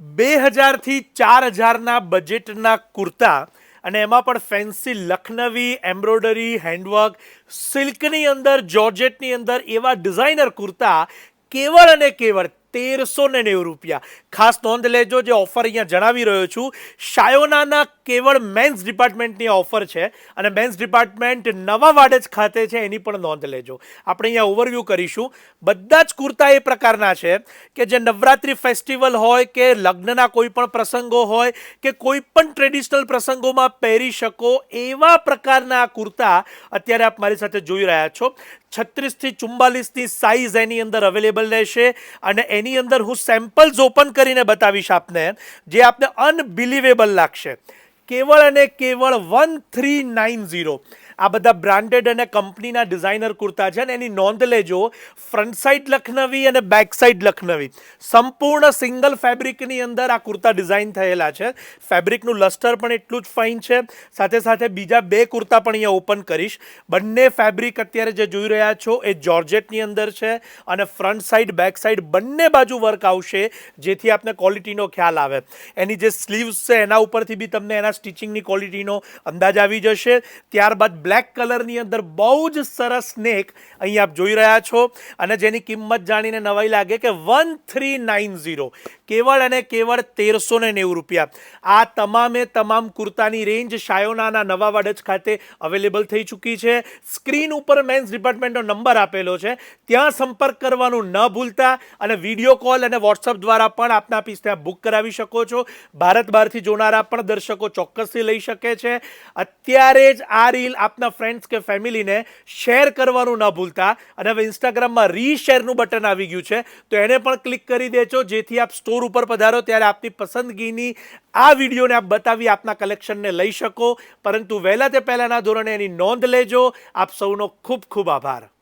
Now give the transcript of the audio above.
2000 થી 4000 બજેટના કુર્તા અને એમાં પણ ફેન્સી લખનવી એમ્બ્રોઇડરી હેન્ડવર્ક સિલ્કની અંદર જોર્જેટની અંદર એવા ડિઝાઇનર કુર્તા કેવળ અને કેવળ 1390 રૂપિયા. ખાસ નોંધ લેજો, જે ઓફર અહીંયા જણાવી રહ્યો છું શાયોનાના કેવળ મેન્સ ડિપાર્ટમેન્ટની ઓફર છે અને મેન્સ ડિપાર્ટમેન્ટ નવા વાડજ ખાતે છે, એની પણ નોંધ લેજો. આપણે અહીંયા ઓવરવ્યૂ કરીશું. બધા જ કુર્તા એ પ્રકારના છે કે જે નવરાત્રિ ફેસ્ટિવલ હોય કે લગ્નના કોઈ પણ પ્રસંગો હોય કે કોઈ પણ ટ્રેડિશનલ પ્રસંગોમાં પહેરી શકો એવા પ્રકારના આ કુર્તા અત્યારે આપ મારી સાથે જોઈ રહ્યા છો. 36 થી 44ની સાઇઝ એની અંદર અવેલેબલ રહેશે અને એની અંદર હું સેમ્પલ્સ ઓપન કરીને બતાવીશ આપને, જે આપને અનબિલિવેબલ લાગશે. કેવળ અને કેવળ 1390. આ બધા બ્રાન્ડેડ અને કંપનીના ડિઝાઇનર કુર્તા છે અને એની નોંધ લેજો, ફ્રન્ટ સાઇડ લખનવી અને બેક સાઇડ લખનવી સંપૂર્ણ સિંગલ ફેબ્રિકની અંદર આ કુર્તા ડિઝાઇન થયેલા છે. ફેબ્રિકનું લસ્ટર પણ એટલું જ ફાઇન છે. સાથે સાથે બીજા બે કુર્તા પણ અહીંયા ઓપન કરીશ. બંને ફેબ્રિક અત્યારે જે જોઈ રહ્યા છો એ જોર્જેટની અંદર છે અને ફ્રન્ટ સાઇડ બેક સાઇડ બંને બાજુ વર્ક આવશે, જેથી આપને ક્વોલિટીનો ખ્યાલ આવે. એની જે સ્લીવ્સ છે એના ઉપરથી બી તમને એના સ્ટિચિંગની ક્વોલિટીનો અંદાજ આવી જશે. ત્યારબાદ બ્લેક કલરની અંદર બહુ જ સરસ નેક અહીં આપ જોઈ રહ્યા છો અને જેની કિંમત જાણીને નવાઈ લાગે કે 1390, કેવળ અને કેવળ 1390 રૂપિયા. આ તમામે તમામ કુર્તાની રેન્જ શાયોનાના નવા વાડજ ખાતે અવેલેબલ થઈ ચૂકી છે. સ્ક્રીન ઉપર મેન્સ ડિપાર્ટમેન્ટનો નંબર આપેલો છે, ત્યાં સંપર્ક કરવાનું ન ભૂલતા અને વિડીયો કોલ અને વોટ્સઅપ દ્વારા પણ આપના પીસ ત્યાં બુક કરાવી શકો છો. ભારત બહારથી જોનારા પણ દર્શકો ચોક્કસથી લઈ શકે છે. અત્યારે જ આ રીલ આપના ફ્રેન્ડ્સ કે ફેમિલીને શેર કરવાનું ન ભૂલતા. અને હવે ઇન્સ્ટાગ્રામમાં રીશેરનું બટન આવી ગયું છે, તો એને પણ ક્લિક કરી દેજો, જેથી આપ સ્ટોર ઉપર પધારો ત્યારે આપની પસંદગીની આ વિડીયોને આપ બતાવી આપના કલેક્શનને લઈ શકો. પરંતુ વહેલા તે પહેલાંના ધોરણે એની નોંધ લેજો. આપ સૌનો ખૂબ ખૂબ આભાર.